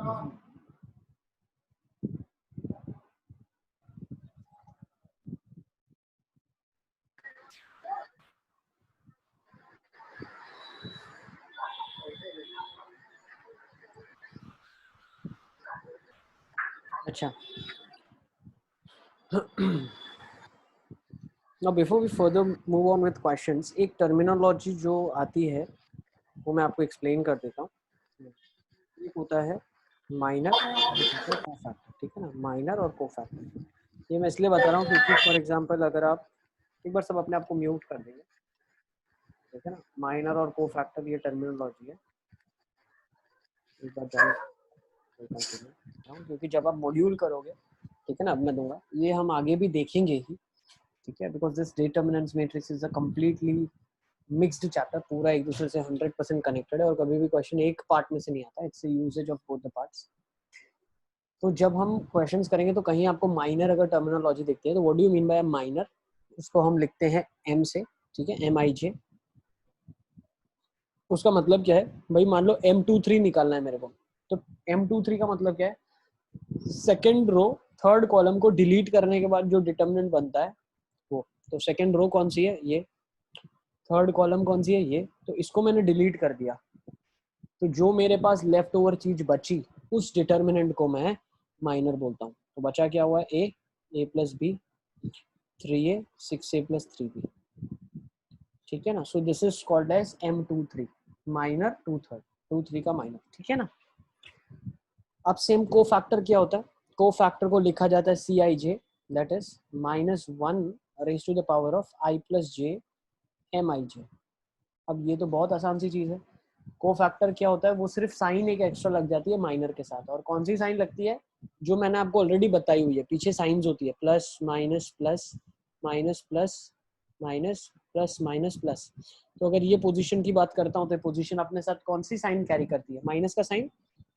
अच्छा, now before we further move on with questions, एक terminology जो आती है वो मैं आपको एक्सप्लेन कर देता हूँ। एक होता है माइनर और एक होता है कोफैक्टर, ठीक है ना। माइनर और कोफैक्टर, ये मैं इसलिए बता रहा हूँ क्योंकि फॉर एग्जांपल अगर आप एक बार सब अपने आप को म्यूट कर देंगे, ठीक है ना। माइनर और कोफैक्टर ये टर्मिनोलॉजी है, एक बार जान क्योंकि जब आप मॉड्यूल करोगे, ठीक है ना, अब मैं दूंगा, ये हम आगे भी देखेंगे ही, ठीक है, because this determinants matrix is a completely mixed chapter, पूरा एक दूसरे से 100% कनेक्टेड है और कभी भी क्वेश्चन एक पार्ट में से नहीं आता, it's usages of both the parts. तो जब हम क्वेश्चंस करेंगे तो कहीं आपको माइनर अगर टर्मिनोलॉजी दिखती है तो what do you mean by minor, उसको हम लिखते हैं एम से, ठीक है, MIJ। उसका मतलब क्या है भाई, मान लो M23 निकालना है मेरे को, तो M23 का मतलब क्या है, सेकेंड रो थर्ड कॉलम को डिलीट करने के बाद जो डिटर्मिनेंट बनता है वो। तो सेकेंड रो कौन सी है, ये। थर्ड कॉलम कौन सी है, ये। तो इसको मैंने डिलीट कर दिया, तो जो मेरे पास लेफ्ट ओवर चीज बची उस डिटर्मिनेंट को मैं माइनर बोलता हूँ। तो बचा क्या हुआ, a plus B 3a 6a plus 3b, ठीक है ना। So this is called as M23 minor, 2/3 का माइनर, ठीक है ना। अब सेम को फैक्टर क्या होता है, को फैक्टर को लिखा जाता है CIJ, that is -1 raise to the power of I plus j MIJ। अब ये तो बहुत आसान सी चीज है। को फैक्टर क्या होता है, वो सिर्फ साइन एक एक्स्ट्रा लग जाती है माइनर के साथ, और कौन सी साइन लगती है, जो मैंने आपको ऑलरेडी बताई हुई है, पीछे साइंस होती है plus minus plus minus plus minus plus minus plus. तो अगर ये पोजीशन की बात करता हूँ तो पोजीशन अपने साथ कौन सी साइन कैरी करती है, माइनस का साइन।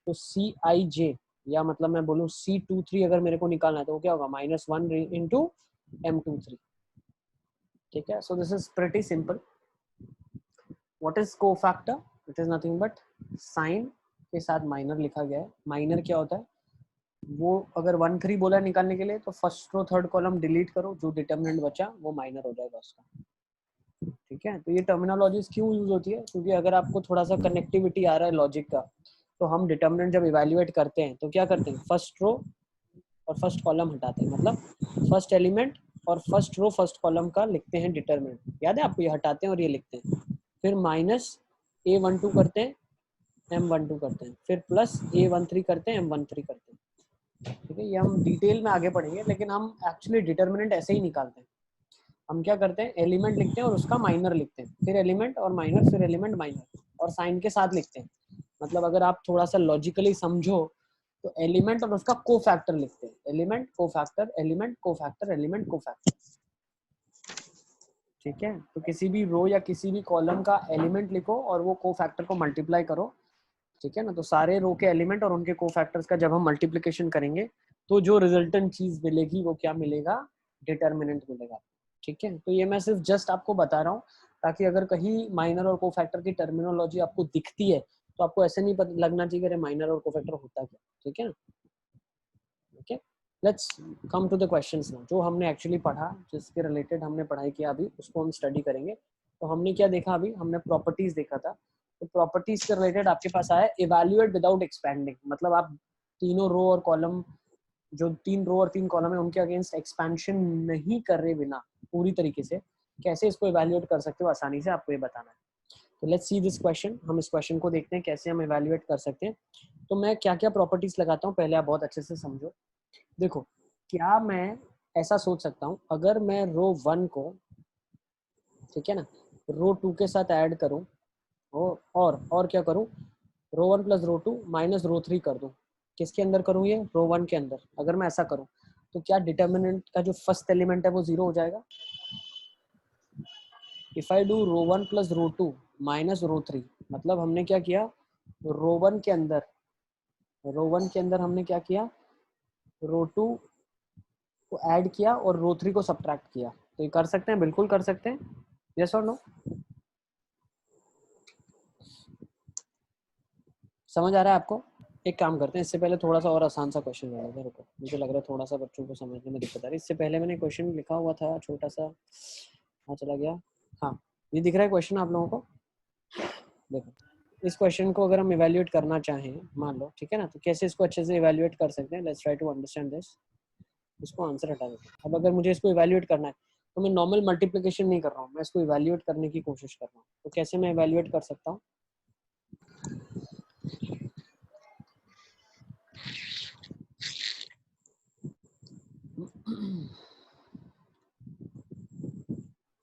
तो CIJ, या मतलब मैं बोलूँ C23 अगर मेरे को निकालना है तो वो क्या होगा, -1 इंटू M23, ठीक है। So this is pretty simple. What is cofactor, it is nothing but sign के साथ माइनर लिखा गया है। माइनर क्या होता है, वो अगर 1/3 बोला है निकालने के लिए तो first row third column delete करो, जो डिटर्मिनेंट बचा वो माइनर हो जाएगा उसका, ठीक है। तो ये टर्मिनोलॉजीज क्यों यूज होती है, क्योंकि अगर आपको थोड़ा सा कनेक्टिविटी आ रहा है लॉजिक का, तो हम डिटर्मिनेंट जब इवेल्युएट करते हैं तो क्या करते हैं, फर्स्ट रो और फर्स्ट कॉलम हटाते हैं, मतलब फर्स्ट एलिमेंट और फर्स्ट रो फर्स्ट कॉलम का लिखते हैं डिटर्मिनेंट, याद है आपको, ये हटाते हैं और ये लिखते हैं, फिर माइनस A12 करते हैं, M12 करते हैं, फिर प्लस A13 करते हैं, M13 करते हैं, ठीक है। ये हम डिटेल में आगे पढ़ेंगे, लेकिन हम एक्चुअली डिटर्मिनेंट ऐसे ही निकालते हैं। हम क्या करते हैं, एलिमेंट लिखते हैं और उसका माइनर लिखते हैं, फिर एलिमेंट और माइनर, फिर एलिमेंट माइनर, और साइन के साथ लिखते हैं। मतलब अगर आप थोड़ा सा लॉजिकली समझो तो एलिमेंट और उसका को फैक्टर लिखते हैं, एलिमेंट को फैक्टर, एलिमेंट को फैक्टर, एलिमेंट को फैक्टर, ठीक है। तो किसी भी रो या किसी भी कॉलम का एलिमेंट लिखो और वो को फैक्टर को मल्टीप्लाई करो, ठीक है ना। तो सारे रो के एलिमेंट और उनके को फैक्टर्स का जब हम मल्टीप्लिकेशन करेंगे तो जो रिजल्टेंट चीज मिलेगी वो क्या मिलेगा, डिटर्मिनेंट मिलेगा, ठीक है। तो ये मैं सिर्फ जस्ट आपको बता रहा हूँ ताकि अगर कहीं माइनर और को फैक्टर की टर्मिनोलॉजी आपको दिखती है तो आपको ऐसे नहीं लगना चाहिए कि माइनर और को फैक्टर होता क्या, ठीक है ना। Okay, let's come to the questions now. जो हमने एक्चुअली पढ़ा, जिसके रिलेटेड हमने पढ़ाई किया अभी, उसको हम स्टडी करेंगे। तो हमने क्या देखा अभी, हमने प्रॉपर्टीज देखा था। तो प्रॉपर्टीज के रिलेटेड आपके पास आया इवैल्यूएट विदाउट एक्सपैंडिंग, मतलब आप तीनों रो और कॉलम, जो 3 रो और 3 कॉलम है उनके अगेंस्ट एक्सपेंशन नहीं कर रहे बिना पूरी तरीके से कैसे इसको इवैल्यूएट कर सकते हो आसानी से, आपको ये बताना है। तो लेट्स सी दिस क्वेश्चन, हम इस क्वेश्चन को देखते हैं कैसे हम इवैल्यूएट कर सकते हैं। तो मैं क्या क्या प्रॉपर्टीज लगाता हूँ पहले आप बहुत अच्छे से समझो। देखो, क्या मैं ऐसा सोच सकता हूँ, अगर मैं रो 1 को, ठीक है ना, रो 2 के साथ ऐड करूँ और क्या करूँ, रो 1 प्लस रो 2 माइनस रो 3 कर दूँ। किसके अंदर करूँ, ये रो 1 के अंदर। अगर मैं ऐसा करूँ तो क्या डिटर्मिनेंट का जो फर्स्ट एलिमेंट है वो 0 हो जाएगा। If I do row 1 plus row 2 minus row 3, मतलब हमने क्या किया, रो 1 के अंदर हमने क्या किया, रो 2 को ऐड किया और रो 3 को सब्ट्रैक्ट किया। तो ये कर सकते हैं, बिल्कुल कर सकते हैं, यस और नो। समझ आ रहा है आपको। एक काम करते हैं, इससे पहले थोड़ा सा और आसान सा क्वेश्चन ले लेते हैं। रुको, मुझे लग रहा है थोड़ा सा बच्चों को समझने में दिक्कत आ रही है। इससे पहले मैंने क्वेश्चन लिखा हुआ था छोटा सा, हाँ चला गया। हाँ, ये दिख रहा है क्वेश्चन आप लोगों को? देखो, इस क्वेश्चन को अगर हम इवैल्यूएट करना चाहें, मान लो, ठीक है ना, तो कैसे इसको अच्छे से इवैल्यूएट कर सकते हैं? Let's try to understand this. इसको आंसर हटा देते हैं। अब अगर मुझे इसको इवैल्यूएट करना है तो मैं नॉर्मल मल्टीप्लिकेशन नहीं कर रहा हूँ, मैं इसको इवैल्यूएट करने की कोशिश कर रहा हूँ। तो कैसे मैं इवैल्यूएट कर सकता हूँ?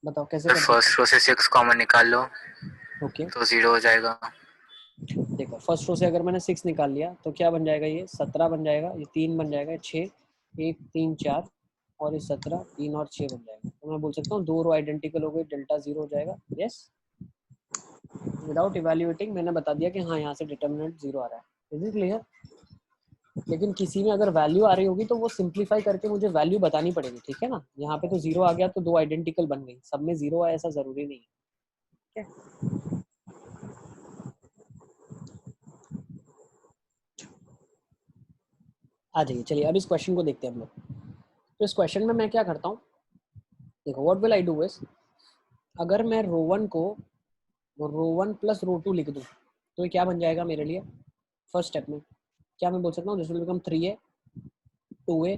बताओ कैसे तो कर सकते फर्स्ट रो से 6 कॉमन निकाल लो, हैं? ओके, तो 0 हो जाएगा। देखो फर्स्ट रो से अगर मैंने 6 निकाल लिया तो क्या बन जाएगा? ये 17 बन जाएगा, ये 3 बन जाएगा, 6, 1 3 4, और ये 17, 3 और 6 बन जाएगा। तो मैं बोल सकता हूँ 2 रो आइडेंटिकल हो गई, डेल्टा 0 हो जाएगा। यस, विदाउट इवैल्यूएटिंग मैंने बता दिया कि हाँ यहाँ से डिटर्मिनेंट 0 आ रहा है। Is it clear? लेकिन किसी में अगर वैल्यू आ रही होगी तो वो सिंप्लीफाई करके मुझे वैल्यू बतानी पड़ेगी, ठीक है ना। यहाँ पे तो 0 आ गया तो 2 आइडेंटिकल बन गई, सब में 0 आया ऐसा जरूरी नहीं है, ठीक है। आ जाइए, चलिए अब इस क्वेश्चन को देखते हैं हम लोग। तो इस क्वेश्चन में मैं क्या करता हूँ, देखो what will I do is, अगर मैं रो 1 को रो 1 प्लस रो 2 लिख दूँ तो ये क्या बन जाएगा मेरे लिए? फर्स्ट स्टेप में क्या मैं बोल सकता हूँ? This will become 3a 2a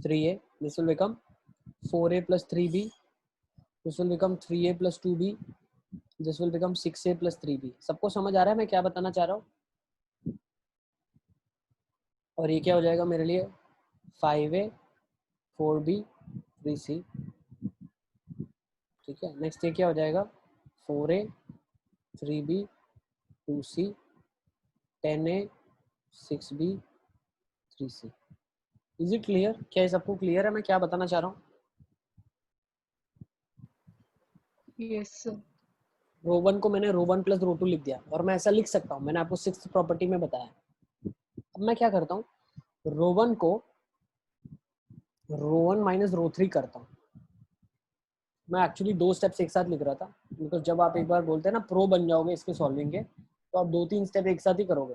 3a, this will become 4a plus 3b, this will become 3a plus 2b, this will become 6a plus 3b। सबको समझ आ रहा है मैं क्या बताना चाह रहा हूँ? और ये क्या हो जाएगा मेरे लिए? 5a 4b 3c, ठीक है। नेक्स्ट ये क्या हो जाएगा? 4a 3b 2c 10a 6b 3c। Is it clear? क्या ये सबको क्लियर है मैं क्या बताना चाह रहा हूँ? Yes sir. रो 1 को मैंने रो 1 प्लस रो 2 लिख दिया, और मैं ऐसा लिख सकता हूँ, मैंने आपको 6th प्रॉपर्टी में बताया। अब मैं क्या करता हूँ, रो 1 को रो 1 माइनस रो 3 करता हूँ। मैं एक्चुअली 2 स्टेप्स एक साथ लिख रहा था, बिकॉज जब आप एक बार बोलते हैं ना प्रो बन जाओगे इसके सॉल्विंग के, तो आप 2-3 स्टेप एक साथ ही करोगे,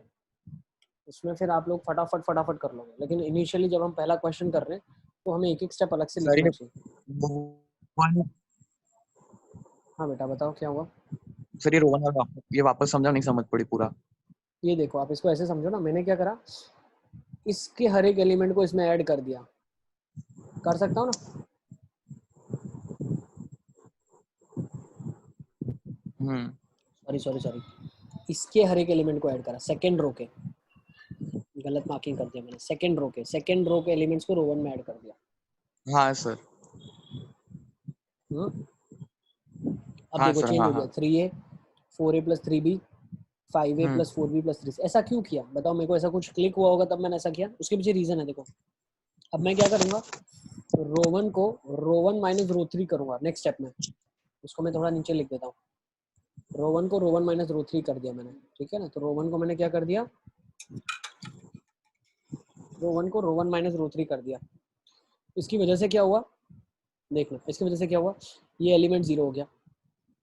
उसमें फिर आप लोग फटाफट कर लोगे। लेकिन इनिशियली जब हम पहला क्वेश्चन कर रहे हैं तो हमें एक एक स्टेप अलग से लिखना चाहिए। हाँ बेटा बताओ क्या हुआ? सर ये रोवन ये वापस समझा, नहीं समझ पड़ी पूरा। ये देखो आप इसको ऐसे समझो ना, मैंने क्या करा, इसके हर एक एलिमेंट को इसमें ऐड कर दिया, कर सकता हूँ ना? सॉरी, इसके हर एक एलिमेंट को ऐड करा, सेकेंड रो के, गलत मार्किंग कर दिया मैंने, सेकेंड रो के एलिमेंट्स को रो 1 में ऐड कर दिया। हाँ सर। अब हाँ देखो सर, चेंज हाँ हो गया, हाँ 3a 4a plus 3b 5a plus 4b plus 3c। ऐसा क्यों किया बताओ मेरे को? ऐसा कुछ क्लिक हुआ होगा तब मैंने ऐसा किया, उसके पीछे रीजन है। देखो अब मैं क्या करूंगा, रो 1 को रो 1 माइनस रो 3 करूंगा नेक्स्ट स्टेप में, उसको मैं थोड़ा नीचे लिख देता हूँ। रो 1 को रो 1 माइनस रो 3 कर दिया मैंने, ठीक है ना। तो रो 1 को मैंने क्या कर दिया, रो 1 को रो 1 माइनस रो 3 कर दिया। इसकी वजह से क्या हुआ देख लो, इसकी वजह से क्या हुआ, ये एलिमेंट 0 हो गया,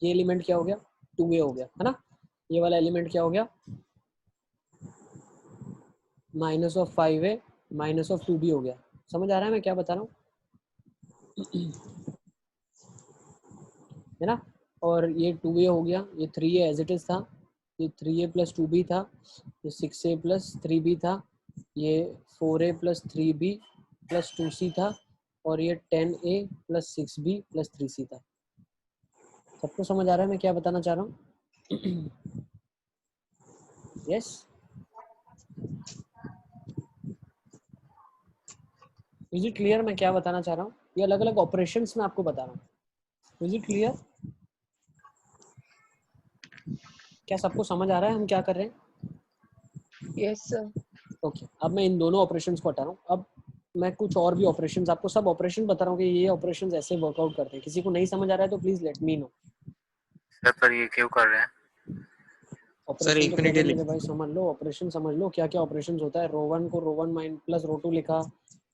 ये एलिमेंट क्या हो गया 2a हो गया, है ना। ये वाला एलिमेंट क्या हो गया minus of 5a minus of 2b हो गया। समझ आ रहा है मैं क्या बता रहा हूँ? है ना। और ये 2a हो गया, ये 3a एज इट इज था, ये 3a प्लस 2b था, ये 6a प्लस 3b था, ये 4a plus 3b plus 2c था, और ये 10a plus 6b plus 3c था। सबको समझ आ रहा है मैं क्या बताना चाह रहा हूँ? यस इज इट क्लियर मैं क्या बताना चाह रहा हूँ? ये अलग अलग ऑपरेशंस में आपको बता रहा हूँ। Is it clear? क्या सबको समझ आ रहा है हम क्या कर रहे हैं? Yes sir. ओके, अब मैं इन दोनों ऑपरेशंस को हटा रहा हूँ। अब मैं कुछ और भी ऑपरेशंस, आपको सब ऑपरेशन बता रहा हूँ कि ये ऑपरेशंस ऐसे वर्कआउट करते हैं। किसी को नहीं समझ आ रहा है तो please let me no. Sir पर ये क्यों कर रहे हैं? सर ऑपरेशन एक तो मिनट पहले ये मेरे भाई समझ लो, ऑपरेशन समझ लो क्या क्या ऑपरेशन होता है। रो 1 को रो 1 माइन प्लस रो 2 लिखा,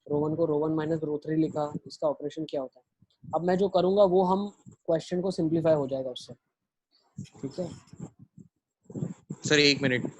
रो 1 को रो 1 माइनस रो 3 लिखा, इसका ऑपरेशन क्या होता है। अब मैं जो करूँगा वो हम क्वेश्चन को सिंप्लीफाई हो जाएगा उससे, ठीक है। सर एक मिनट।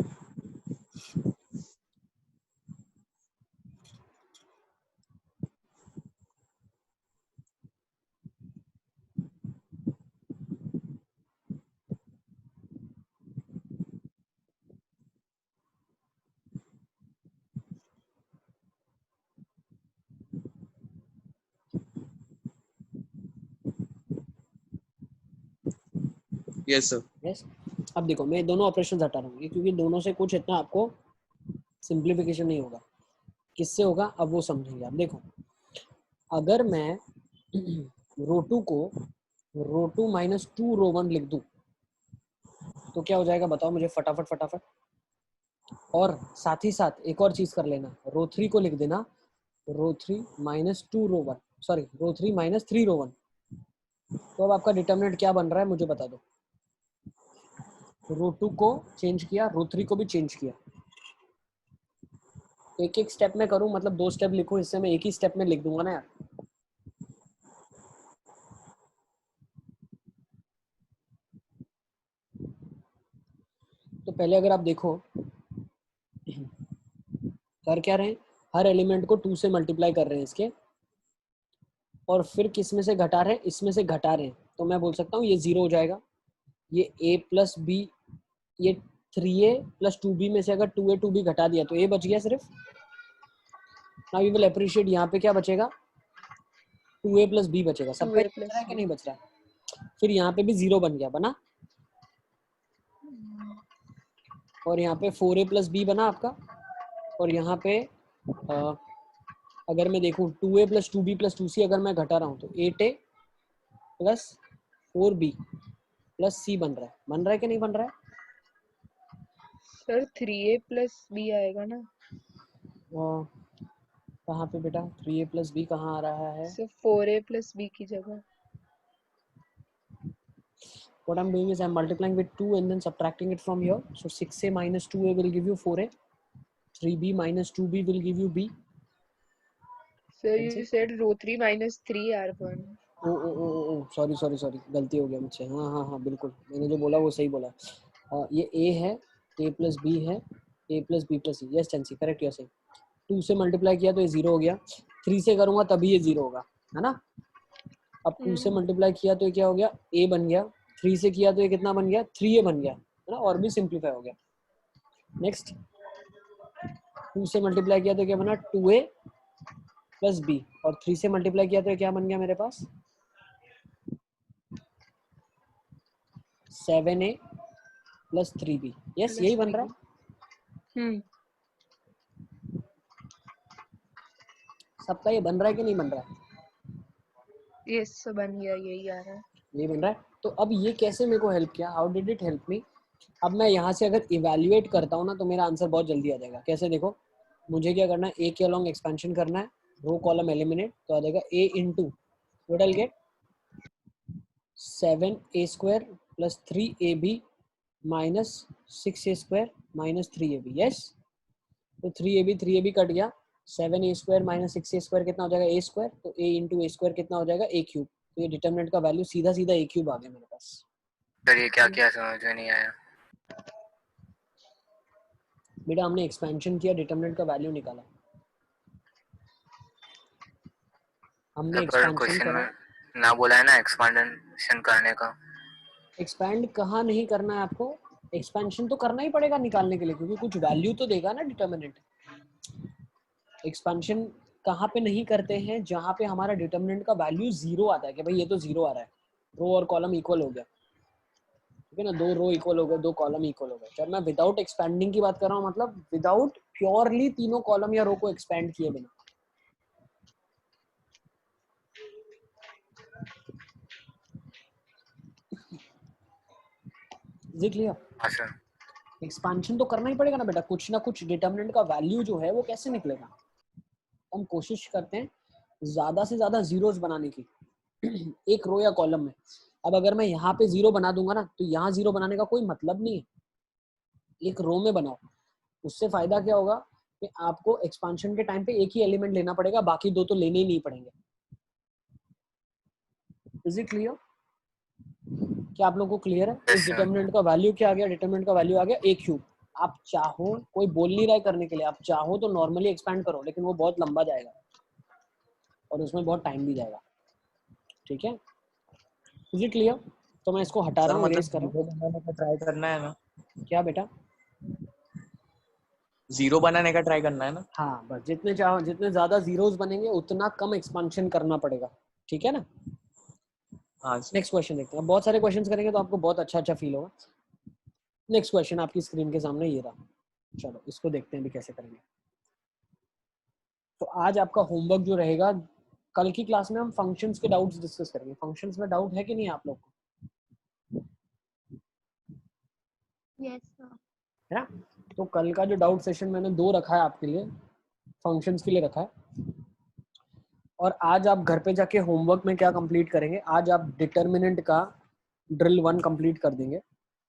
Yes sir. यस। अब देखो मैं दोनों ऑपरेशन हटा रहा हूँ ये, क्योंकि दोनों से कुछ इतना आपको सिंप्लीफिकेशन नहीं होगा। किससे होगा अब वो समझेंगे आप। देखो अगर मैं रो टू को row two minus two row one लिख दूं तो क्या हो जाएगा बताओ मुझे फटाफट फटाफट। और साथ ही साथ एक और चीज कर लेना, रो थ्री को लिख देना row three minus two row one, sorry row three minus three row one. तो अब आपका डिटर्मिनेंट क्या बन रहा है मुझे बता दो। रो टू को चेंज किया, रो थ्री को भी चेंज किया। एक एक स्टेप में करूं मतलब दो स्टेप लिखूं, इससे मैं एक ही स्टेप में लिख दूंगा ना यार। तो पहले अगर आप देखो कर क्या रहे हैं, हर एलिमेंट को 2 से मल्टीप्लाई कर रहे हैं इसके, और फिर किस में से घटा रहे हैं, इसमें से घटा रहे हैं। तो मैं बोल सकता हूँ ये 0 हो जाएगा, ये a प्लस बी, ये 3a प्लस 2b में से अगर 2a 2b घटा दिया तो a बच गया सिर्फ। नाउ यू विल अप्रिशिएट यहाँ पे क्या बचेगा, 2a प्लस b बचेगा। सबका 2a बच plus रहा है कि b. नहीं बच रहा है। फिर यहाँ पे भी 0 बन गया, बना। और यहाँ पे 4a प्लस b बना आपका। और यहाँ पे अगर मैं देखूँ 2a plus 2b plus 2c अगर मैं घटा रहा हूँ तो 8a plus 4b plus c बन रहा है कि नहीं बन रहा है। सर 3a plus b आएगा ना। कहाँ पे बेटा 3a प्लस b कहाँ आ रहा है। सर 4a plus b की जगह. What I'm doing is I'm multiplying with 2 and then subtracting it from here. So 6a minus 2a will give you 4a. 3b minus 2b will give you b. Sir, you said row 3 minus 3 r1. O sorry गलती हो गया मुझसे। हाँ हाँ हाँ बिल्कुल, मैंने जो बोला वो सही बोला। ये a है, a प्लस b है, a plus b plus c। Yes चैंसी करेक्ट, यू सही। 2 से मल्टीप्लाई किया तो ये 0 हो गया, 3 से करूंगा तभी ये 0 होगा, है ना। अब 2 से मल्टीप्लाई किया तो ये क्या हो गया, a बन गया। 3 से किया तो ये कितना बन गया, 3a बन गया, है ना, और भी सिंप्लीफाई हो गया। नेक्स्ट 2 से मल्टीप्लाई किया तो क्या बना, 2a प्लस b, और 3 से मल्टीप्लाई किया तो ये क्या बन गया मेरे पास, 7a प्लस 3b। यस यही बन रहा है। सबका ये बन रहा है कि नहीं बन रहा है। यस सर बन गया, यही आ रहा है। ये बन रहा है। तो अब ये कैसे मेरे को हेल्प किया, how did it help me. अब मैं यहाँ से अगर इवेल्युएट करता हूँ ना तो मेरा आंसर बहुत जल्दी आ जाएगा। कैसे देखो, मुझे क्या करना है, ए के अलॉन्ग एक्सपेंशन करना है, रो कॉलम एलिमिनेट, तो आ जाएगा a into what I will get 7a square plus 3ab minus 6a square minus 3ab। Yes, तो 3ab कट गया, 7a square minus 6a square कितना हो जाएगा, a स्क्वायर, तो a इंटू a स्क्वायर कितना हो जाएगा, a क्यूब। तो ये डिटरमिनेंट का वैल्यू सीधा सीधा a क्यूब आ गया मेरे पास। सर ये क्या किया समझ में नहीं आया। बेटा हमने एक्सपेंशन किया, डिटरमिनेंट का वैल्यू निकाला। हमने पर एक्सपेंशन क्वेश्चन करा। में ना बोला है ना एक्सपांशन करने का। एक्सपैंड कहाँ नहीं करना है आपको, एक्सपेंशन तो करना ही पड़ेगा निकालने के लिए, क्योंकि कुछ वैल्यू तो देगा ना डिटरमिनेंट। एक्सपेंशन कहाँ पे नहीं करते हैं, जहाँ पे हमारा डिटरमिनेंट का वैल्यू 0 आता है कि भाई ये तो 0 आ रहा है, रो और कॉलम इक्वल हो गया, ठीक है ना, 2 रो इक्वल हो गए, 2 कॉलम इक्वल हो गए। जब मैं विदाउट एक्सपेंडिंग की बात कर रहा हूँ, मतलब विदाउट प्योरली तीनों कॉलम या रो को एक्सपेंड किए बिना। क्लियर। हाँ सर। एक्सपेंशन तो करना ही पड़ेगा ना बेटा, कुछ ना कुछ डिटरमिनेंट का वैल्यू जो है वो कैसे निकलेगा। हम कोशिश करते हैं ज्यादा से ज्यादा जीरोस बनाने की एक रो या कॉलम में। अब अगर मैं यहाँ पे 0 बना दूंगा ना तो यहाँ 0 बनाने का कोई मतलब नहीं है, एक रो में बनाओ। उससे फायदा क्या होगा कि आपको एक्सपेंशन के टाइम पे एक ही एलिमेंट लेना पड़ेगा, बाकी 2 तो लेने ही नहीं पड़ेंगे। इज इट क्लियर, क्या आप लोगों को क्लियर है। इस डिटरमिनेंट का वैल्यू क्या आ गया, डिटरमिनेंट का वैल्यू आ गया a क्यूब। आप चाहो, कोई बोल नहीं रहा है करने के लिए, आप चाहो तो नॉर्मली एक्सपेंड करो, लेकिन वो बहुत लंबा जाएगा और उसमें बहुत टाइम भी जाएगा, ठीक है। Is it clear. तो मैं इसको हटा रहा हूँ, इरेज कर रहा हूँ। बनाने का ट्राई करना है ना, क्या बेटा, 0 बनाने का ट्राई करना है ना। हाँ बस जितने चाहो, जितने ज्यादा जीरोस बनेंगे उतना कम एक्सपेंशन करना पड़ेगा, ठीक है ना। हाँ नेक्स्ट क्वेश्चन देखते हैं। बहुत सारे क्वेश्चंस करेंगे तो आपको बहुत अच्छा फील होगा। नेक्स्ट क्वेश्चन आपकी स्क्रीन के सामने ये रहा। चलो इसको देखते हैं भी कैसे करेंगे। तो आज आपका होमवर्क जो रहेगा, कल की क्लास में हम फंक्शंस के डाउट्स डिस्कस करेंगे। फंक्शंस में डाउट है कि नहीं आप लोग को? Yes sir. है ना? तो कल का जो डाउट सेशन मैंने 2 रखा है आपके लिए, फंक्शंस के लिए रखा है। और आज आप घर पे जाके होमवर्क में क्या कंप्लीट करेंगे, आज आप डिटर्मिनेंट का ड्रिल 1 कंप्लीट कर देंगे,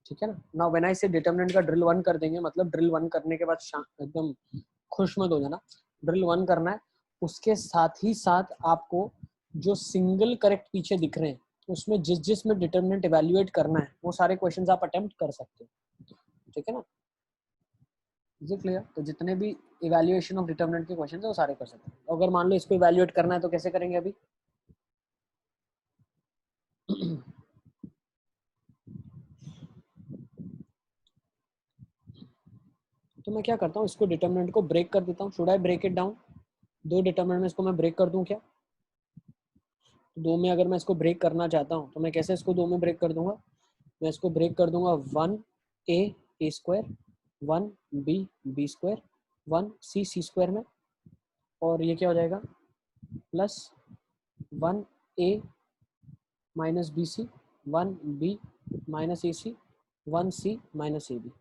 ठीक है ना? नाउ व्हेन आई से डिटर्मिनेंट का ड्रिल 1 कर देंगे, मतलब ड्रिल 1 करने के बाद एकदम खुश मत हो जाना, ड्रिल 1 करना है। उसके साथ ही साथ आपको जो सिंगल करेक्ट पीछे दिख रहे हैं, उसमें जिस में डिटर्मिनेंट इवैल्यूएट करना है, वो सारे क्वेश्चंस आप अटेम्प्ट कर सकते हो, ठीक है ना? Is it clear? तो जितने भी इवैल्यूएशन ऑफ डिटर्मिनेंट के क्वेश्चन है वो सारे कर सकते हैं। अगर मान लो इसको इवैल्यूएट करना है तो कैसे करेंगे अभी? तो मैं क्या करता हूँ, इसको डिटर्मिनेंट को ब्रेक कर देता हूँ। Should I break it down? 2 determinant में इसको मैं ब्रेक कर दूं क्या? 2 में अगर मैं इसको ब्रेक करना चाहता हूँ तो मैं कैसे इसको 2 में ब्रेक कर दूंगा? मैं इसको ब्रेक कर दूंगा 1a a square, 1b b square, 1c c square में, और ये क्या हो जाएगा? Plus 1a minus B C, 1b minus A C, 1c minus A B.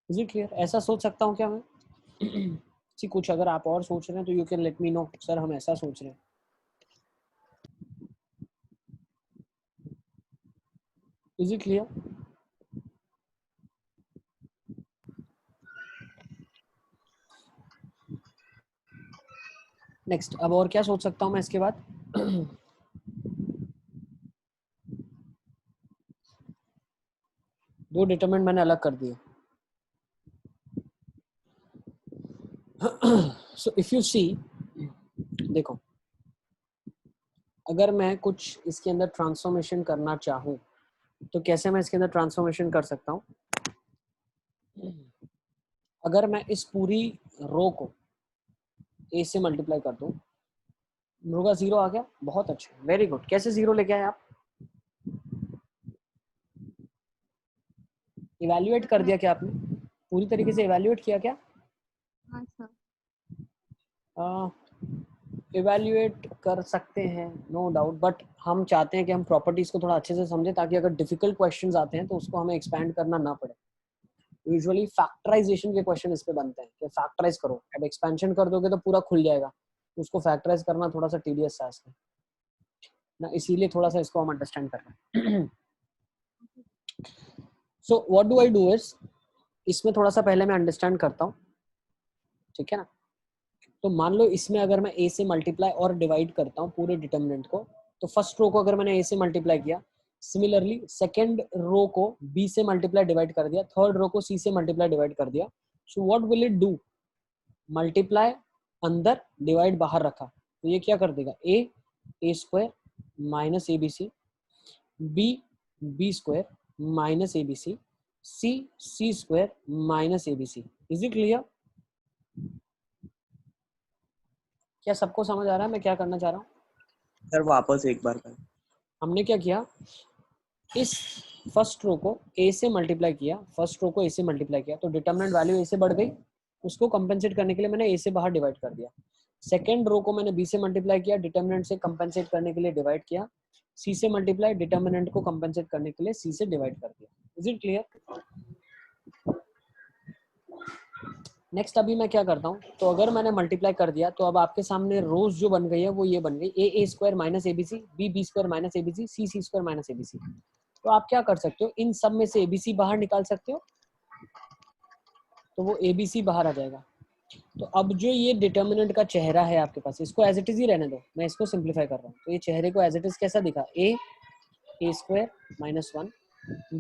Is it clear? ऐसा सोच सकता हूँ क्या मैं? जी, कुछ अगर आप और सोच रहे हैं तो you can let me no, sir हम ऐसा सोच रहे हैं। Is it clear? नेक्स्ट, अब और क्या सोच सकता हूँ मैं इसके बाद? 2 डिटरमिनेंट मैंने अलग कर दिए। सो इफ यू सी, देखो अगर मैं कुछ इसके अंदर ट्रांसफॉर्मेशन करना चाहूँ तो कैसे मैं इसके अंदर ट्रांसफॉर्मेशन कर सकता हूँ? अगर मैं इस पूरी रो को a से मल्टीप्लाई कर दूं, रो का 0 आ गया, बहुत अच्छा, वेरी गुड। कैसे 0 लेके आए आप? इवैल्यूएट कर दिया क्या आपने? पूरी तरीके से इवैल्यूएट किया क्या? हाँ सर। इवैल्यूएट कर सकते हैं, नो डाउट, बट हम चाहते हैं कि हम प्रॉपर्टीज को थोड़ा अच्छे से समझें ताकि अगर डिफिकल्ट क्वेश्चंस आते हैं तो उसको हमें एक्सपैंड करना ना पड़े। यूजुअली फैक्टराइजेशन के क्वेश्चन इस पे बनते हैं कि फैक्टराइज करो। अब एक्सपेंशन कर दोगे तो पूरा खुल जाएगा, उसको फैक्टराइज करना थोड़ा सा टीडियस टास्क है ना, इसीलिए थोड़ा सा इसको हम अंडरस्टैंड कर रहे हैं। So what do I do is, इसमें थोड़ा सा पहले मैं अंडरस्टैंड करता हूँ, ठीक है ना? तो मान लो इसमें अगर मैं a से मल्टीप्लाई और डिवाइड करता हूँ पूरे डिटर्मिनेंट को, तो फर्स्ट रो को अगर मैंने a से मल्टीप्लाई किया, सिमिलरली सेकेंड रो को b से मल्टीप्लाई डिवाइड कर दिया, थर्ड रो को c से मल्टीप्लाई डिवाइड कर दिया। So what will it do? Multiply अंदर, डिवाइड बाहर रखा, तो ये क्या कर देगा? a square minus A B C, b square minus A B C, c square minus A B C. Is it clear? क्या सबको समझ आ रहा है मैं क्या करना चाह रहा हूँ? सर वापस एक बार कर। हमने क्या किया, इस फर्स्ट रो को a से मल्टीप्लाई किया, फर्स्ट रो को a से मल्टीप्लाई किया तो डिटरमिनेंट वैल्यू a से बढ़ गई, उसको कंपेंसेट करने के लिए मैंने a से बाहर डिवाइड कर दिया। सेकेंड रो को मैंने b से मल्टीप्लाई किया, डिटरमिनेंट से कंपेंसेट करने के लिए डिवाइड किया, c से मल्टीप्लाई, डिटरमिनेंट को कंपेंसेट करने के लिए c से डिवाइड कर दिया। Is it clear? नेक्स्ट अभी मैं क्या करता हूँ, तो अगर मैंने मल्टीप्लाई कर दिया तो अब आपके सामने रोज जो बन गई है वो ये बन गई, a square minus A B C, b square minus A B C, c square minus A B C. तो आप क्या कर सकते हो, इन सब में से एबीसी बाहर निकाल सकते हो, तो वो एबीसी बाहर आ जाएगा। तो अब जो ये डिटर्मिनेंट का चेहरा है आपके पास, इसको एज इट इज ही रहने दो, मैं इसको सिंप्लीफाई कर रहा हूँ। तो ये चेहरे को एज इट इज कैसा दिखा? a square minus 1,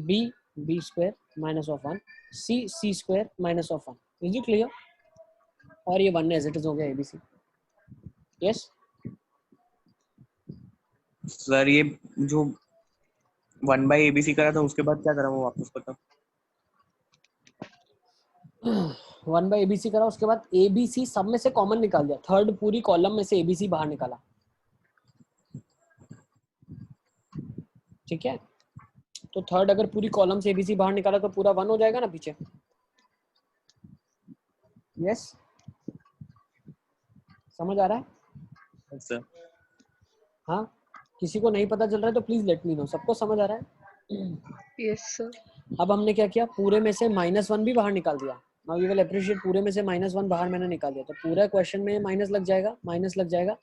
b square minus of 1, c square minus of 1। Is it clear? और ये 1 एज इट इज हो गया एबीसी। यस सर ये जो 1/ABC करा था उसके बाद क्या करा वो वापस बता। 1/ABC करा, उसके बाद एबीसी सब में से कॉमन निकाल दिया, थर्ड पूरी कॉलम में से एबीसी बाहर निकाला। ठीक है, तो थर्ड अगर पूरी कॉलम से एबीसी बाहर निकाला तो पूरा 1 हो जाएगा ना पीछे। यस, समझ आ रहा है? सर हाँ, किसी को नहीं पता चल रहा है तो प्लीज लेट मी नो। सबको समझ आ रहा है? Yes sir. अब हमने क्या किया, पूरे में से -1 भी बाहर निकाल दिया। नाउ यू विल अप्रिशिएट, पूरे में से -1 बाहर मैंने निकाल दिया तो पूरा क्वेश्चन में माइनस लग जाएगा, माइनस लग जाएगा,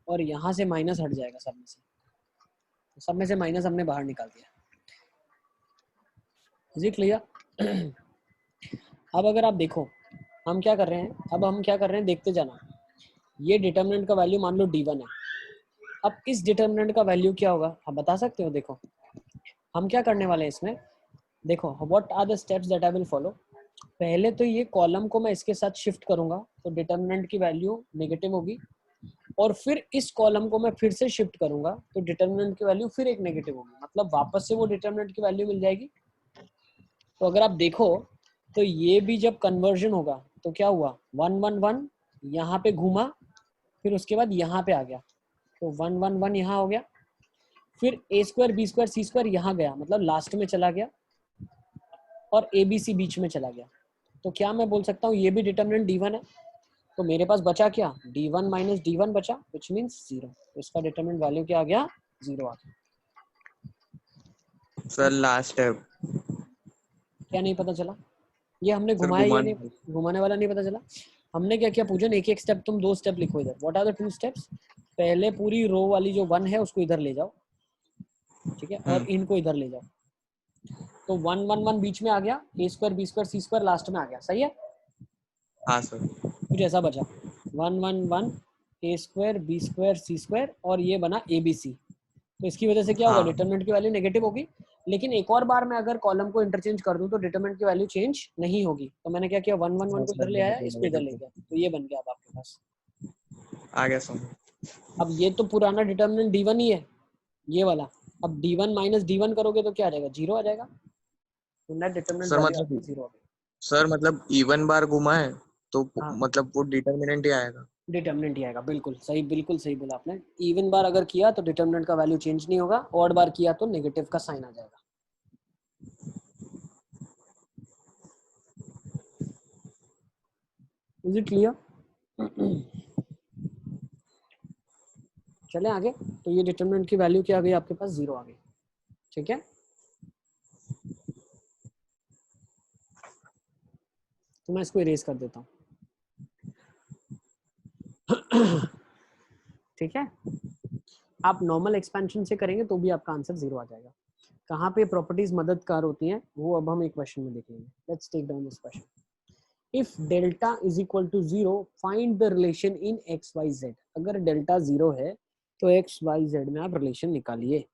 और यहाँ से माइनस हट जाएगा सब में से। सब में से माइनस हमने बाहर निकाल दिया। Is it clear? अब अगर आप देखो हम क्या कर रहे हैं, अब हम क्या कर रहे हैं देखते जाना। ये डिटर्मिनेंट का वैल्यू मान लो D1 है। अब इस डिटर्मिनेंट का वैल्यू क्या होगा आप बता सकते हो? देखो हम क्या करने वाले हैं इसमें, देखो what are the steps that I will follow. पहले तो ये कॉलम को मैं इसके साथ शिफ्ट करूंगा तो डिटर्मिनेंट की वैल्यू नेगेटिव होगी, और फिर इस कॉलम को मैं फिर से शिफ्ट करूंगा तो डिटर्मिनेंट की वैल्यू फिर एक नेगेटिव होगी, मतलब वापस से वो डिटर्मिनेंट की वैल्यू मिल जाएगी। तो अगर आप देखो तो ये भी जब कन्वर्जन होगा तो क्या हुआ, 1 1 1 यहाँ पे घूमा, फिर उसके बाद यहाँ पे आ गया, तो 1 1 1 यहाँ हो गया, फिर A² B² C² यहाँ गया, मतलब लास्ट में चला गया, और ABC बीच में चला गया। तो क्या मैं बोल सकता हूँ ये भी डिटर्मिनेंट D1 है। तो मेरे पास बचा क्या, D1 माइनस D1 बचा, विच मीन्स 0। तो इसका डिटर्मिनेंट वैल्यू क्या आ गया, 0 आ गया। सर लास्ट स्टेप क्या नहीं पता चला? ये हमने सर घुमाया, ये घुमान नहीं, घुमाने वाला नहीं पता चला। हमने क्या किया पूजन, एक एक स्टेप, तुम 2 स्टेप लिखो इधर। What are the 2 steps? पहले पूरी रो वाली जो 1 है उसको इधर ले जाओ, ठीक है, और इनको इधर ले जाओ। तो 1 1 1 बीच में आ गया, A² B² C² लास्ट में आ गया, सही है? हाँ सर कुछ ऐसा बचा, 1 1 1 A² B² C² और ये बना ABC। तो इसकी वजह से क्या होगा, हाँ डिटरमिनेंट की वैल्यू नेगेटिव होगी। लेकिन एक और बार मैं अगर कॉलम को इंटरचेंज कर दूं तो डिटरमिनेंट की वैल्यू चेंज नहीं होगी। तो मैंने क्या किया, 1 1 1 को इधर ले आया, इसको इधर ले गया, तो ये बन गया अब आपके पास। आ गया सर। अब ये तो पुराना डिटरमिनेंट D1 ही है, ये वाला। अब D1 माइनस D1 करोगे तो क्या आ जाएगा, 0 आ जाएगा। तो नेट डिटरमिनेंट सर वैल्यू मतलब आपकी 0 आ गई। सर मतलब इवन बार घुमा है तो हाँ, मतलब वो डिटर्मिनेंट ही आएगा। डिटरमिनेंट ही आएगा, बिल्कुल सही, बिल्कुल सही बोला आपने। इवन बार अगर किया तो डिटरमिनेंट का वैल्यू चेंज नहीं होगा, ऑड बार किया तो नेगेटिव का साइन आ जाएगा। Is it clear? चले आगे। तो ये डिटरमिनेंट की वैल्यू क्या आ गई आपके पास, 0 आ गई, ठीक है। तो मैं इसको इरेज कर देता हूँ, ठीक है। आप नॉर्मल एक्सपेंशन से करेंगे तो भी आपका आंसर 0 आ जाएगा। कहाँ पे प्रॉपर्टीज मददगार होती हैं वो अब हम एक क्वेश्चन में देख लेंगे। Let's take down this question. If delta is equal to 0 find the relation in X Y Z. अगर डेल्टा 0 है तो एक्स वाई जेड में आप रिलेशन निकालिए।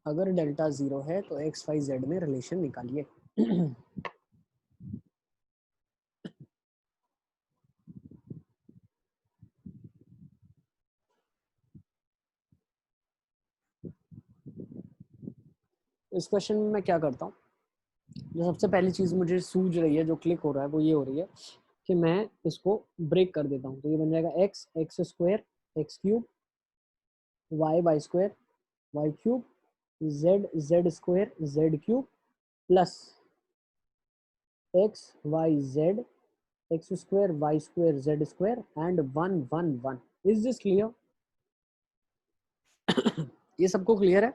अगर डेल्टा 0 है तो एक्स वाई जेड में रिलेशन निकालिए। इस क्वेश्चन में मैं क्या करता हूँ, जो सबसे पहली चीज मुझे सूझ रही है, जो क्लिक हो रहा है, वो ये हो रही है कि मैं इसको ब्रेक कर देता हूँ। तो ये बन जाएगा X X square X cube, Y Y square Y cube, Z Z square Z cube, plus X Y Z X square Y square Z square and 1 1 1। Is this clear? ये सबको क्लियर है?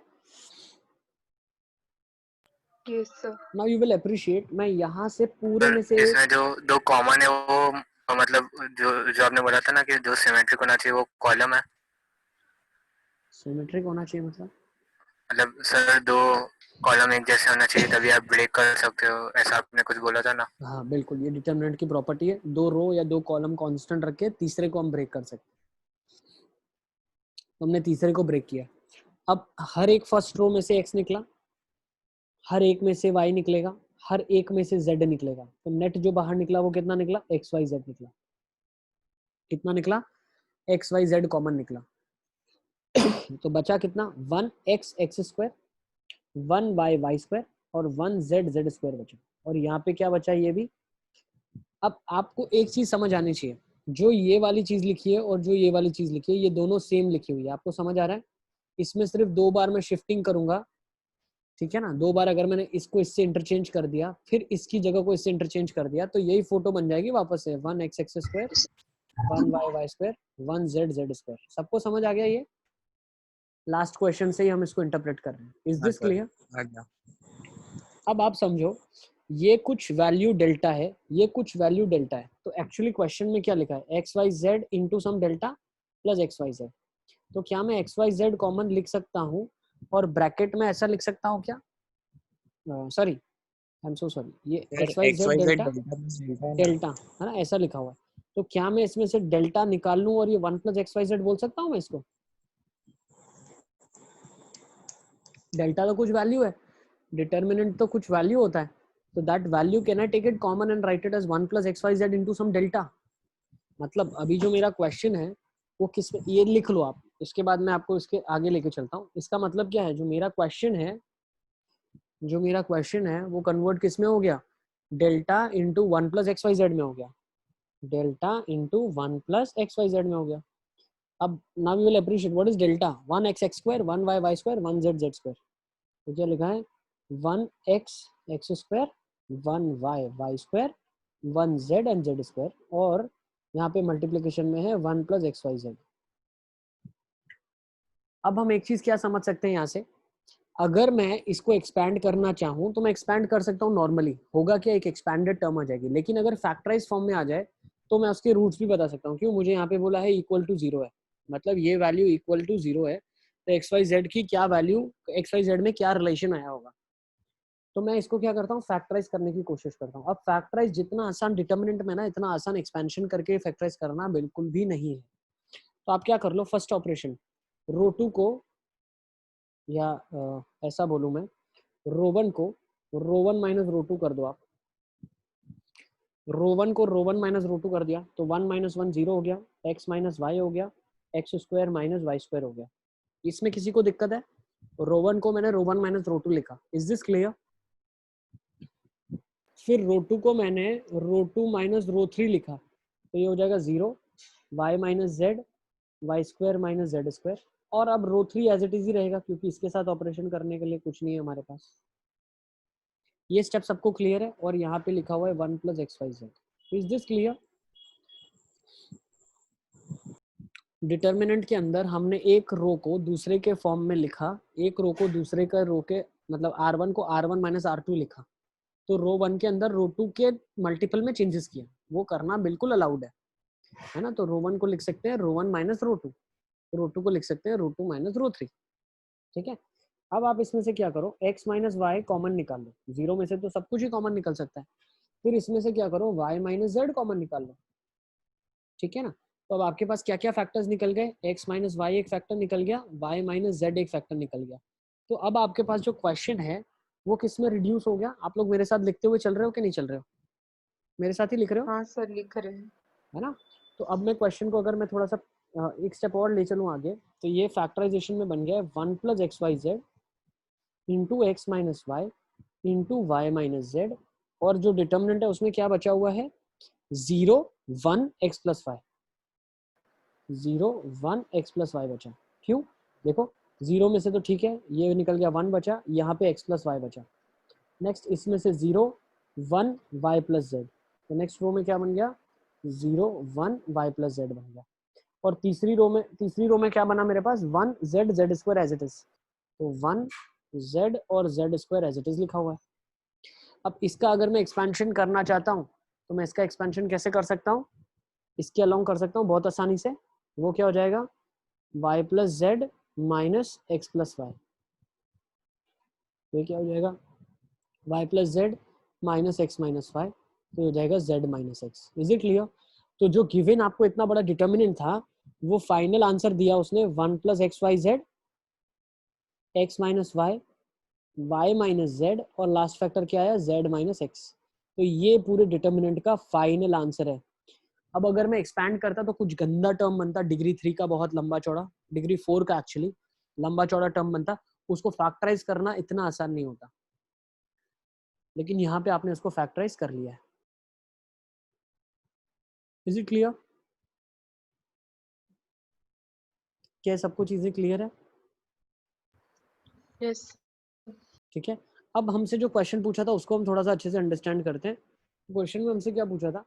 Yes sir. Now you will appreciate, मैं यहाँ से पूरे में से इसमें जो दो कॉमन है वो मतलब जो जो आपने बोला था ना कि जो सिमेट्रिक होना चाहिए वो कॉलम है। सिमेट्रिक होना चाहिए मतलब सर दो कॉलम एक जैसे होना चाहिए तभी आप ब्रेक कर सकते हो, ऐसा आपने कुछ बोला था ना। हाँ बिल्कुल, ये डिटरमिनेंट की प्रॉपर्टी है। 2 रो या 2 कॉलम कांस्टेंट रख के तीसरे को हम ब्रेक कर सकते हैं। तो हमने तीसरे को ब्रेक किया। अब हर एक फर्स्ट रो में से x निकला, हर एक में से y निकलेगा, हर एक में से z निकलेगा। तो नेट जो बाहर निकला वो कितना निकला, एक्स वाई जेड निकला। कितना निकला, एक्स वाई जेड कॉमन निकला। तो बचा कितना, 1 X X square, 1 Y Y square और 1 जेड जेड स्क्वायर बचा। और यहाँ पे क्या बचा, ये भी। अब आपको एक चीज समझ आनी चाहिए, जो ये वाली चीज लिखी है और जो ये वाली चीज लिखी है ये दोनों सेम लिखी हुई है, आपको समझ आ रहा है? इसमें सिर्फ 2 बार मैं शिफ्टिंग करूंगा, ठीक है ना, 2 बार अगर मैंने इसको इससे इंटरचेंज कर दिया फिर इसकी जगह को इससे इंटरचेंज कर दिया तो यही फोटो बन जाएगी वापस से 1x x square 1y y square 1z z square. सबको समझ आ गया? ये लास्ट क्वेश्चन से ही हम इसको इंटरप्रेट कर रहे हैं। Is this clear? अब आप समझो ये कुछ वैल्यू डेल्टा है, ये कुछ वैल्यू डेल्टा है, तो एक्चुअली क्वेश्चन में क्या लिखा है? एक्स वाई जेड इंटू सम delta plus X Y Z. तो क्या मैं एक्स वाई जेड कॉमन लिख सकता हूँ और ब्रैकेट में ऐसा लिख सकता हूँ क्या? Sorry, I am so sorry, ये X Y Z delta delta है ना, ऐसा लिखा हुआ है। तो क्या मैं इसमें से डेल्टा निकाल लूँ और ये 1 प्लस एक्स वाई जेड बोल सकता हूँ मैं इसको? डेल्टा तो कुछ वैल्यू है, डिटर्मिनेंट तो कुछ वैल्यू होता है, तो that value can I take it common and write it as 1 plus X Y Z into some delta. मतलब अभी जो मेरा क्वेश्चन है वो किस में, ये लिख लो आप, इसके बाद मैं आपको इसके आगे लेके चलता हूँ। इसका मतलब क्या है, जो मेरा क्वेश्चन है वो कन्वर्ट किस में हो गया? Delta into 1 plus X Y Z में हो गया, delta into 1 plus X Y Z में हो गया। अब now you will appreciate what is delta. 1x x square 1y y square 1z z square. तो क्या लिखा है? 1x x square 1y y square 1z and z square, और यहाँ पे मल्टीप्लिकेशन में है 1 प्लस एक्स वाई जेड। अब हम एक चीज क्या समझ सकते हैं यहाँ से, अगर मैं इसको एक्सपैंड करना चाहूँ तो मैं एक्सपैंड कर सकता हूँ नॉर्मली, होगा क्या, एक एक्सपैंडेड टर्म आ जाएगी। लेकिन अगर फैक्टराइज फॉर्म में आ जाए तो मैं उसके रूट्स भी बता सकता हूँ। क्यों? मुझे यहाँ पे बोला है इक्वल टू 0 है, मतलब ये वैल्यू इक्वल टू 0 है, तो एक्स वाई जेड की क्या वैल्यू, एक्स वाई जेड में क्या रिलेशन आया होगा। तो मैं इसको क्या करता हूँ, फैक्टराइज करने की कोशिश करता हूँ। अब फैक्टराइज जितना आसान डिटर्मिनेंट में ना, इतना आसान एक्सपेंशन करके फैक्टराइज करना बिल्कुल भी नहीं है। तो आप क्या कर लो, फर्स्ट ऑपरेशन रो टू को, या ऐसा बोलूँ मैं, रो वन को रो वन माइनस रो टू कर दो आप। रो वन को रो वन माइनस रो टू कर दिया तो 1 माइनस 1 0 हो गया, एक्स माइनस वाई हो गया, X square minus Y square हो गया। इसमें किसी को दिक्कत है? रो वन को मैंने row one minus row two लिखा, इज दिस क्लियर? फिर रो टू को मैंने row two minus row three लिखा, तो ये हो जाएगा 0 Y minus Z Y square minus Z square. और अब row three as it is ही रहेगा क्योंकि इसके साथ ऑपरेशन करने के लिए कुछ नहीं है हमारे पास। ये स्टेप सबको क्लियर है? और यहाँ पे लिखा हुआ है 1 plus X Y Z. Is this clear? Determinant के अंदर हमने एक रो को दूसरे के फॉर्म में लिखा, एक रो को दूसरे का रो के, मतलब R1 को R1 माइनस R2 लिखा, तो रो वन के अंदर रो टू के मल्टीपल में चेंजेस किया, वो करना बिल्कुल अलाउड है ना। तो रो वन को लिख सकते हैं row one minus row two को लिख सकते हैं रो टू माइनस रो थ्री, ठीक है। अब आप इसमें से क्या करो, x माइनस वाई कॉमन निकाल लो, 0 में से तो सब कुछ ही कॉमन निकल सकता है। फिर इसमें से क्या करो, y माइनस जेड कॉमन निकाल लो, ठीक है ना। तो अब आपके पास क्या क्या फैक्टर्स निकल गए, x माइनस वाई एक फैक्टर निकल गया, y माइनस जेड एक फैक्टर निकल गया। तो अब आपके पास जो क्वेश्चन है वो किस में रिड्यूस हो गया? आप लोग मेरे साथ लिखते हुए चल रहे हो कि नहीं चल रहे हो? मेरे साथ ही लिख रहे हो? हाँ सर लिख रहे हैं। है ना। तो अब मैं क्वेश्चन को अगर मैं थोड़ा सा एक स्टेप और ले चलूँ आगे, तो ये फैक्टराइजेशन में बन गया है 1 plus X Y Z into X minus Y into Y minus Z, और जो डिटर्मिनेंट है उसमें क्या बचा हुआ है, 0 1 X plus Y, 0 1 X plus Y बचा। क्यों? देखो 0 में से तो ठीक है ये निकल गया 1 बचा, यहाँ पे x प्लस वाई बचा। नेक्स्ट इसमें से 0 1 y प्लस जेड, तो नेक्स्ट रो में क्या बन गया, 0 1 y प्लस जेड बन गया। और तीसरी रो में क्या बना मेरे पास, 1 z Z square as it is, तो 1 z और Z square as it is लिखा हुआ है। अब इसका अगर मैं एक्सपेंशन करना चाहता हूँ तो मैं इसका एक्सपेंशन कैसे कर सकता हूँ, इसके अलोंग कर सकता हूँ बहुत आसानी से। वो क्या हो जाएगा, y plus Z minus X plus Y, ये क्या हो जाएगा, y plus Z minus X minus Y, तो हो जाएगा z minus X. Is it clear? तो जो गिवन आपको इतना बड़ा डिटर्मिनेंट था वो फाइनल आंसर दिया उसने 1 plus X Y Z X minus Y Y minus Z, और लास्ट फैक्टर क्या आया, z माइनस एक्स। तो ये पूरे डिटर्मिनेंट का फाइनल आंसर है। अब अगर मैं एक्सपैंड करता तो कुछ गंदा टर्म बनता, डिग्री 3 का बहुत लंबा चौड़ा, डिग्री 4 का एक्चुअली लंबा चौड़ा टर्म बनता, उसको फैक्टराइज करना इतना आसान नहीं होता, लेकिन यहाँ पे आपने उसको फैक्टराइज कर लिया है। Is it clear? क्या ये सबको चीजें क्लियर है? Yes. ठीक है, अब हमसे जो क्वेश्चन पूछा था उसको हम थोड़ा सा अच्छे से अंडरस्टैंड करते हैं। क्वेश्चन में हमसे क्या पूछा था?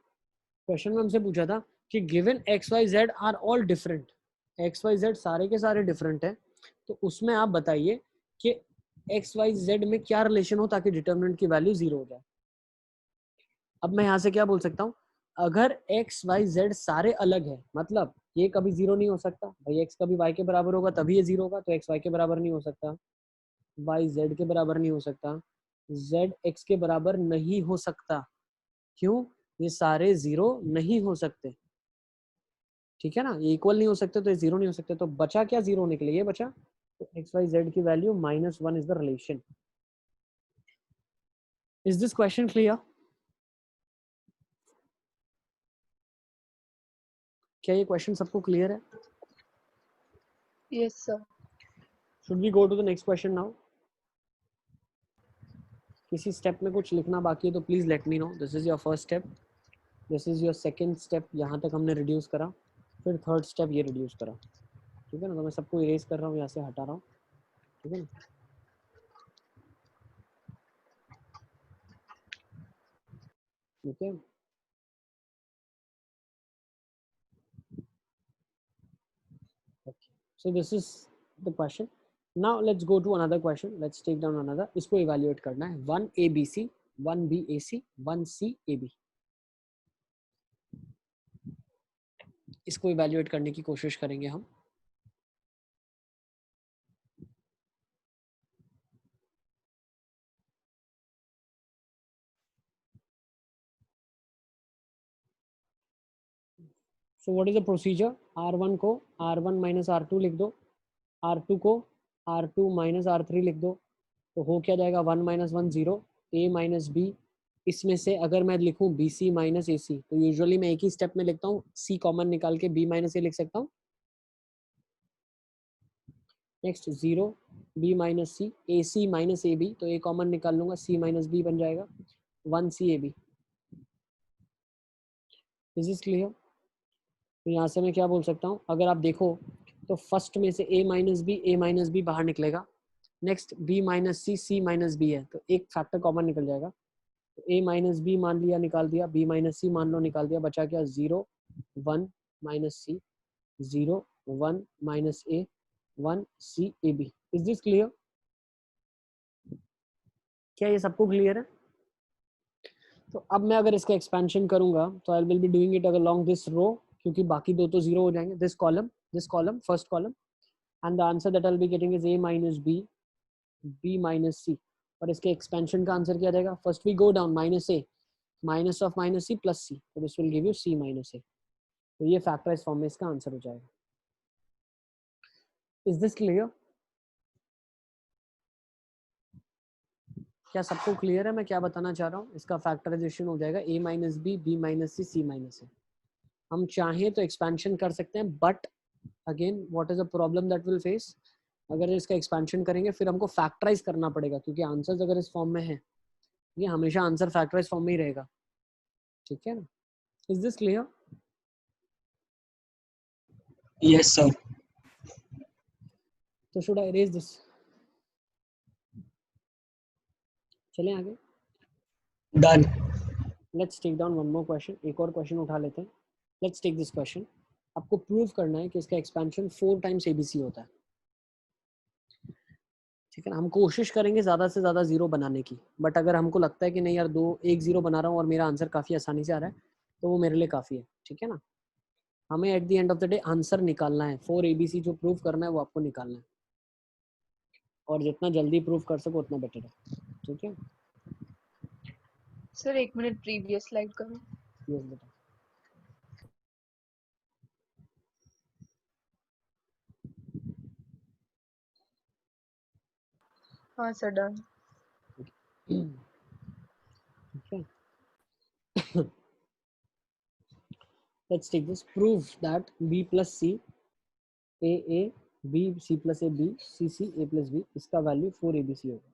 क्वेश्चन में हमसे पूछा था कि given X Y Z are all different, X Y Z सारे के सारे डिफरेंट है, तो उसमें आप बताइए कि एक्स वाई जेड में क्या रिलेशन हो ताकि डिटर्मिनेंट की वैल्यू 0 हो जाए। अब मैं यहाँ से क्या बोल सकता हूँ, अगर एक्स वाई जेड सारे अलग है, मतलब ये कभी 0 नहीं हो सकता भाई, एक्स कभी वाई के बराबर होगा तभी ये 0 होगा, तो एक्स वाई के बराबर नहीं हो सकता, वाई जेड के बराबर नहीं हो सकता, जेड एक्स के बराबर नहीं हो सकता। क्यों? ये सारे 0 नहीं हो सकते, ठीक है ना, ये इक्वल नहीं हो सकते तो ये 0 नहीं हो सकते, तो बचा क्या 0 होने के लिए? ये बचा, तो एक्स वाई जेड की value -1 is the relation. Is this question clear? क्या ये क्वेश्चन सबको क्लियर है? Yes, sir. Should we go to the next question now? किसी स्टेप में कुछ लिखना बाकी है तो please let me know. This is your first step, this is your second step, यहाँ तक हमने रिड्यूस करा, फिर थर्ड स्टेप ये रिड्यूस करा, ठीक है ना। तो मैं सबको इरेज कर रहा हूँ, यहाँ से हटा रहा हूँ, ठीक है ना। Okay, so this is the question. Now let's go to another question, let's take down another, इसको evaluate करना है 1 ABC 1 B AC 1 C AB, इसको evaluate करने की कोशिश करेंगे हम। So what is the procedure? R1 को R1 minus R2 लिख दो, R2 को R2 minus R3 लिख दो, तो हो क्या जाएगा 1 minus 1 0, A minus B, इसमें से अगर मैं लिखूं BC minus AC, तो यूजुअली मैं एक ही स्टेप में लिखता हूँ, C कॉमन निकाल के B minus A लिख सकता हूँ। Next 0 B minus C, AC minus AB, तो A कॉमन निकाल लूंगा, C minus B बन जाएगा 1 C AB। Is this clear? तो यहाँ से मैं क्या बोल सकता हूँ, अगर आप देखो तो फर्स्ट में से A माइनस बी बाहर निकलेगा, next B minus C minus B है, तो एक फैक्टर कॉमन निकल जाएगा, तो A माइनस बी मान लिया निकाल दिया, B माइनस सी मान लो निकाल दिया, बचा क्या 0 1 minus C 0 1 minus A 1 C A B। Is this clear? क्या ये सबको क्लियर है? तो अब मैं अगर इसका एक्सपेंशन करूंगा तो I will be doing it along this row, क्योंकि बाकी दो तो 0 हो जाएंगे, this column first column, and the answer that I will be getting is A minus B B minus C, और इसके एक्सपेंशन का आंसर क्या जाएगा? First we go down, minus A minus of minus C plus C, तो this will give you C minus A, तो ये factorise form में इसका आंसर हो जाएगा। Is this clear? क्या सबको क्लियर है मैं क्या बताना चाह रहा हूँ? इसका फैक्टराइजेशन हो जाएगा A minus B B minus C minus A। हम चाहें तो एक्सपेंशन कर सकते हैं, but again what is a problem that will face, अगर इसका एक्सपेंशन करेंगे फिर हमको फैक्टराइज करना पड़ेगा, क्योंकि आंसर्स अगर इस फॉर्म में है, ये हमेशा आंसर फैक्टराइज फॉर्म में ही रहेगा, ठीक है ना। Is this clear? Yes, sir. तो शुड आई इरेज दिस? चलें आगे, Done. Let's take down one more question, एक और क्वेश्चन उठा लेते हैं। लेट्स टेक दिस क्वेश्चन, आपको प्रूव करना है कि इसका एक्सपेंशन 4 टाइम्स ABC होता है, ठीक है ना। हम कोशिश करेंगे ज़्यादा से ज़्यादा 0 बनाने की, बट अगर हमको लगता है कि नहीं यार एक 0 बना रहा हूँ और मेरा आंसर काफ़ी आसानी से आ रहा है, तो वो मेरे लिए काफ़ी है, ठीक है ना। हमें at the end of the day answer निकालना है, 4 ABC जो प्रूव करना है वो आपको निकालना है, और जितना जल्दी प्रूव कर सको उतना बेटर है, ठीक है। Sir, एक मिनट previous slide करो। यस बेटा। हाँ sir, done. Okay. Let's take this. Prove that B plus C A B C plus A B C A plus B इसका वैल्यू 4 ABC होगा।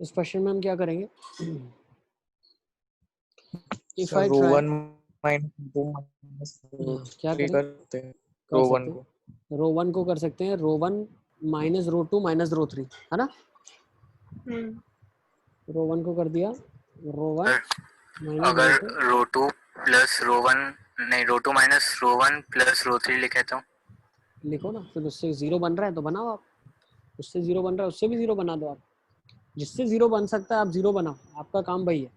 इस क्वेश्चन में हम क्या करेंगे, if sir I row try, one minus क्या करें, करते हैं कर रो सकते वन को। हैं रो वन को कर सकते हैं, row one minus row two minus row three, है ना। रो वन को कर दिया, row one sir minus row अगर two, row two plus row one, नहीं row two minus row one plus row three लिखे तो लिखो ना, फिर उससे जीरो बन रहा है तो बनाओ आप, उससे जीरो बन रहा है उससे भी जीरो बना दो आप, जिससे जीरो बन सकता है आप जीरो बनाओ, आपका काम वही है,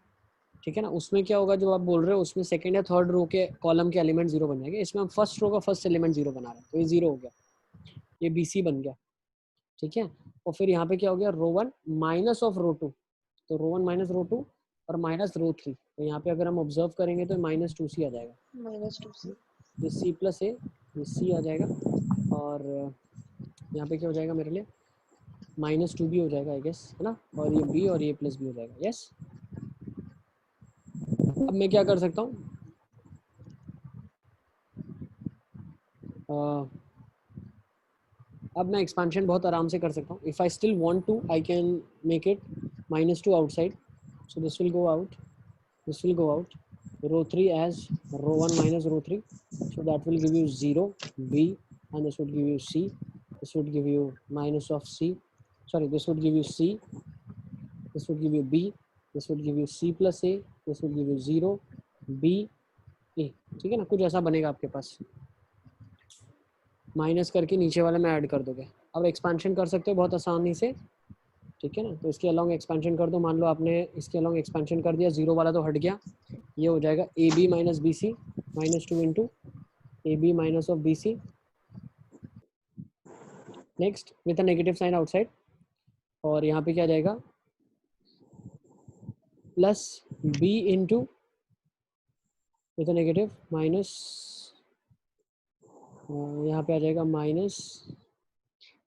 ठीक है ना। उसमें क्या होगा जो आप बोल रहे हो, उसमें सेकंड या थर्ड रो के कॉलम के एलिमेंट जीरो बन जाएंगे, इसमें हम फर्स्ट रो का फर्स्ट एलिमेंट जीरो बना रहे हैं, तो ये जीरो हो गया, ये बी सी बन गया, ठीक है। और फिर यहाँ पे क्या हो गया, row one minus of row two, तो row one minus row two और माइनस रो थ्री, तो यहाँ पे अगर हम ऑब्जर्व करेंगे तो माइनस टू सी आ जाएगा, -2c। ये सी प्लस ए, ये सी आ जाएगा, और यहाँ पे क्या हो जाएगा मेरे लिए, माइनस टू बी हो जाएगा आई गेस, है ना, और ये बी और ये प्लस बी हो जाएगा, यस। अब मैं क्या कर सकता हूँ, अब मैं एक्सपेंशन बहुत आराम से कर सकता हूँ, if I still want to I can make it -2 outside, so this will go out, this will go out, row 3 as row 1 minus row 3, so that will give you 0 b, and this would give you c, this would give you minus of c, sorry this would give you c, this would give you b, this would give you c plus a, this would give you 0 b a, ठीक है ना, कुछ ऐसा बनेगा आपके पास, minus करके नीचे वाले में ऐड कर दोगे। अब एक्सपेंशन कर सकते हो बहुत आसानी से, ठीक है ना, तो इसके अलॉन्ग एक्सपेंशन कर दो, मान लो आपने इसके अलॉन्ग एक्सपेंशन कर दिया, जीरो वाला तो हट गया, ये हो जाएगा A B minus B C minus two into A B minus of B C, next with a negative sign outside, और यहाँ पे क्या जाएगा plus B into with a negative minus, यहाँ पे आ जाएगा माइनस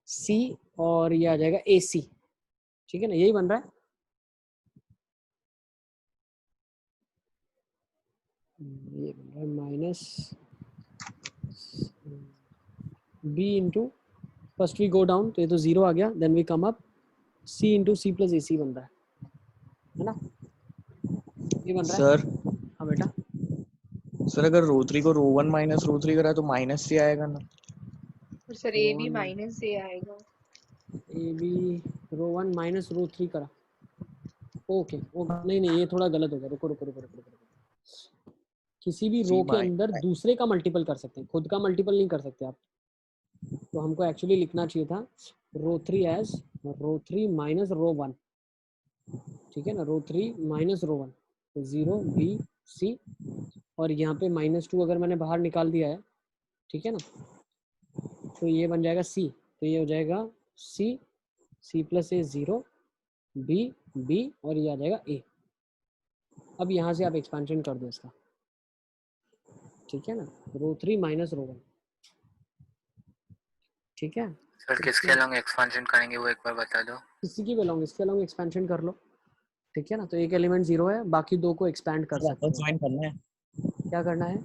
सी, और ये आ जाएगा ए सी, ठीक है ना, यही बन रहा है, ये बन रहा है minus B into, first we go down, तो ये तो जीरो आ गया, then we come up, C into C plus A C बन रहा है ना, ये बन रहा है। सर हाँ बेटा, सर अगर रो थ्री को रो वन माइनस रो थ्री करा तो माइनस से आएगा ना। और सर ए भी माइनस से आएगा। A B row one minus row three करा, ओके ओके, नहीं नहीं ये थोड़ा गलत हो गया, रुको रुको रुको रुको रुको, किसी भी रो के अंदर दूसरे का मल्टीपल कर सकते हैं, खुद का मल्टीपल नहीं कर सकते आप, तो हमको एक्चुअली लिखना चाहिए था row three as row three minus row one, ठीक है ना, row three minus row one, तो 0 बी सी, और यहाँ पे -2 अगर मैंने बाहर निकाल दिया है, ठीक है ना, तो ये बन जाएगा सी, तो ये हो जाएगा सी, सी प्लस ए 0 बी बी, और ये आ जाएगा ए। अब यहाँ से आप एक्सपेंशन कर दो इसका, ठीक है ना, row three minus row one, ठीक है। सर किसके अलॉन्ग एक्सपेंशन करेंगे वो एक बार बता दो। किसी की भी अलॉन्ग, इसके अलॉन्ग एक्सपेंशन कर लो, ठीक है ना, तो एक एलिमेंट 0 है, बाकी दो को एक्सपैंड कर सकते वापस हो। ज्वाइन करना है। क्या करना है,